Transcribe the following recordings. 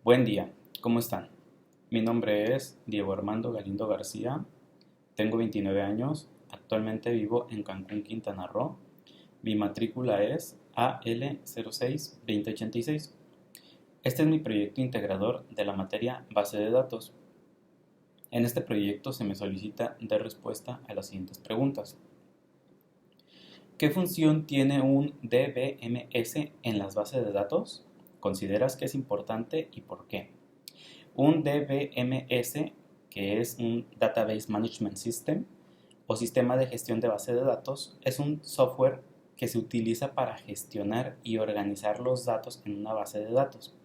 Buen día, ¿cómo están? Mi nombre es Diego Armando Galindo García, tengo 29 años, actualmente vivo en Cancún, Quintana Roo. Mi matrícula es AL06-2086. Este es mi proyecto integrador de la materia Base de Datos. En este proyecto se me solicita dar respuesta a las siguientes preguntas. ¿Qué función tiene un DBMS en las bases de datos? ¿Consideras que es importante y por qué? Un DBMS, que es un Database Management System o sistema de gestión de base de datos, es un software que se utiliza para gestionar y organizar los datos en una base de datos.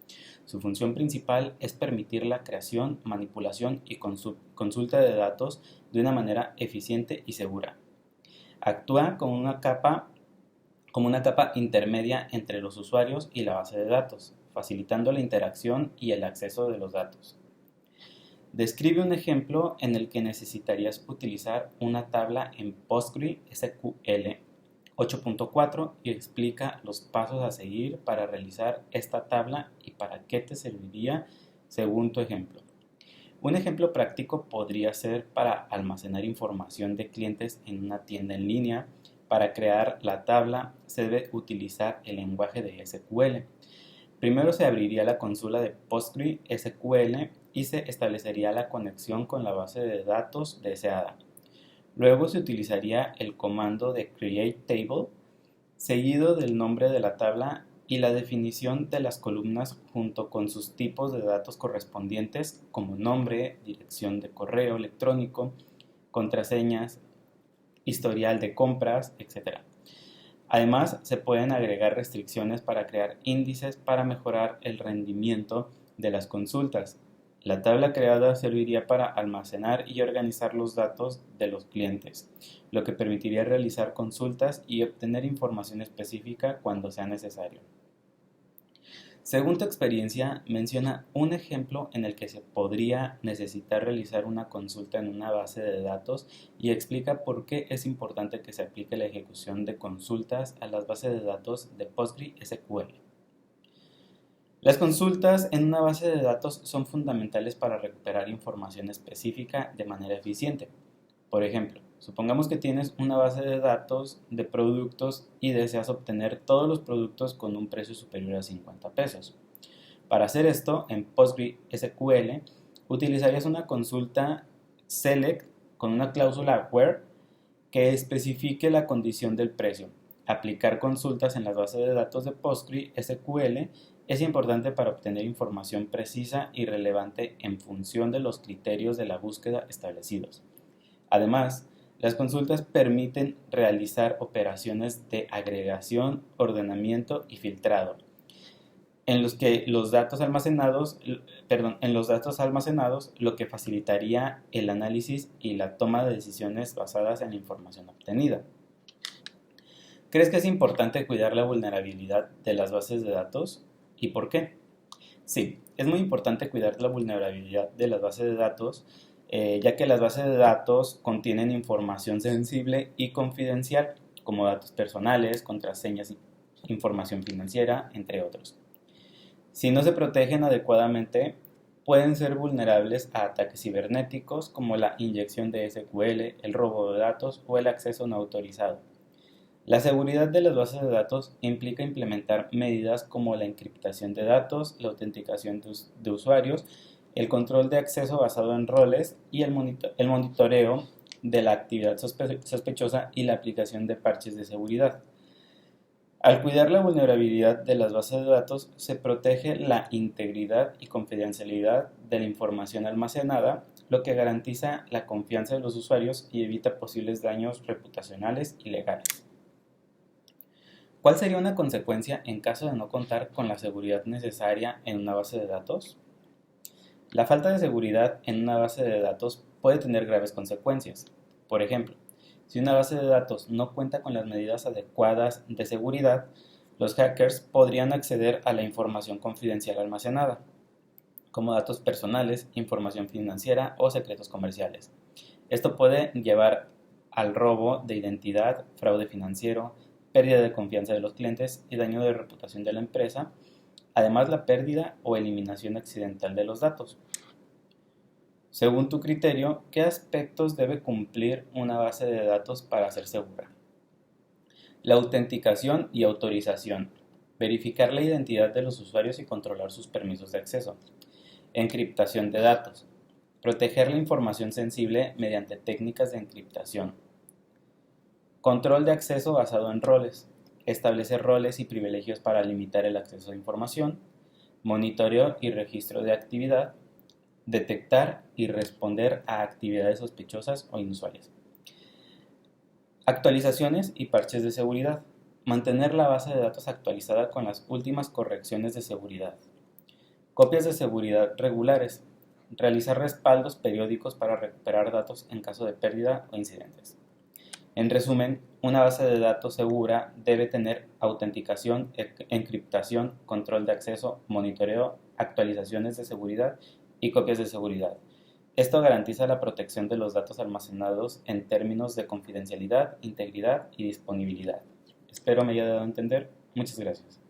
Su función principal es permitir la creación, manipulación y consulta de datos de una manera eficiente y segura. Actúa como una capa intermedia entre los usuarios y la base de datos, facilitando la interacción y el acceso de los datos. Describe un ejemplo en el que necesitarías utilizar una tabla en PostgreSQL 8.4 y explica los pasos a seguir para realizar esta tabla y para qué te serviría según tu ejemplo. Un ejemplo práctico podría ser para almacenar información de clientes en una tienda en línea. Para crear la tabla se debe utilizar el lenguaje de SQL. Primero se abriría la consola de PostgreSQL y se establecería la conexión con la base de datos deseada. Luego se utilizaría el comando de createTable, seguido del nombre de la tabla y la definición de las columnas junto con sus tipos de datos correspondientes como nombre, dirección de correo electrónico, contraseñas, historial de compras, etc. Además, se pueden agregar restricciones para crear índices para mejorar el rendimiento de las consultas. La tabla creada serviría para almacenar y organizar los datos de los clientes, lo que permitiría realizar consultas y obtener información específica cuando sea necesario. Según tu experiencia, menciona un ejemplo en el que se podría necesitar realizar una consulta en una base de datos y explica por qué es importante que se aplique la ejecución de consultas a las bases de datos de PostgreSQL. Las consultas en una base de datos son fundamentales para recuperar información específica de manera eficiente. Por ejemplo, supongamos que tienes una base de datos de productos y deseas obtener todos los productos con un precio superior a 50 pesos. Para hacer esto, en PostgreSQL utilizarías una consulta select con una cláusula where que especifique la condición del precio. Aplicar consultas en las bases de datos de PostgreSQL es importante para obtener información precisa y relevante en función de los criterios de la búsqueda establecidos. Además, las consultas permiten realizar operaciones de agregación, ordenamiento y filtrado, en los datos almacenados, lo que facilitaría el análisis y la toma de decisiones basadas en la información obtenida. ¿Crees que es importante cuidar la vulnerabilidad de las bases de datos? ¿Y por qué? Sí, es muy importante cuidar la vulnerabilidad de las bases de datos, ya que las bases de datos contienen información sensible y confidencial, como datos personales, contraseñas, información financiera, entre otros. Si no se protegen adecuadamente, pueden ser vulnerables a ataques cibernéticos como la inyección de SQL, el robo de datos o el acceso no autorizado. La seguridad de las bases de datos implica implementar medidas como la encriptación de datos, la autenticación de usuarios, el control de acceso basado en roles y el monitoreo de la actividad sospechosa y la aplicación de parches de seguridad. Al cuidar la vulnerabilidad de las bases de datos, se protege la integridad y confidencialidad de la información almacenada, lo que garantiza la confianza de los usuarios y evita posibles daños reputacionales y legales. ¿Cuál sería una consecuencia en caso de no contar con la seguridad necesaria en una base de datos? La falta de seguridad en una base de datos puede tener graves consecuencias. Por ejemplo, si una base de datos no cuenta con las medidas adecuadas de seguridad, los hackers podrían acceder a la información confidencial almacenada, como datos personales, información financiera o secretos comerciales. Esto puede llevar al robo de identidad, fraude financiero, pérdida de confianza de los clientes y daño de reputación de la empresa, además la pérdida o eliminación accidental de los datos. Según tu criterio, ¿qué aspectos debe cumplir una base de datos para ser segura? La autenticación y autorización. Verificar la identidad de los usuarios y controlar sus permisos de acceso. Encriptación de datos. Proteger la información sensible mediante técnicas de encriptación. Control de acceso basado en roles. Establecer roles y privilegios para limitar el acceso a información. Monitoreo y registro de actividad. Detectar y responder a actividades sospechosas o inusuales. Actualizaciones y parches de seguridad. Mantener la base de datos actualizada con las últimas correcciones de seguridad. Copias de seguridad regulares. Realizar respaldos periódicos para recuperar datos en caso de pérdida o incidentes. En resumen, una base de datos segura debe tener autenticación, encriptación, control de acceso, monitoreo, actualizaciones de seguridad y copias de seguridad. Esto garantiza la protección de los datos almacenados en términos de confidencialidad, integridad y disponibilidad. Espero me haya dado a entender. Muchas gracias.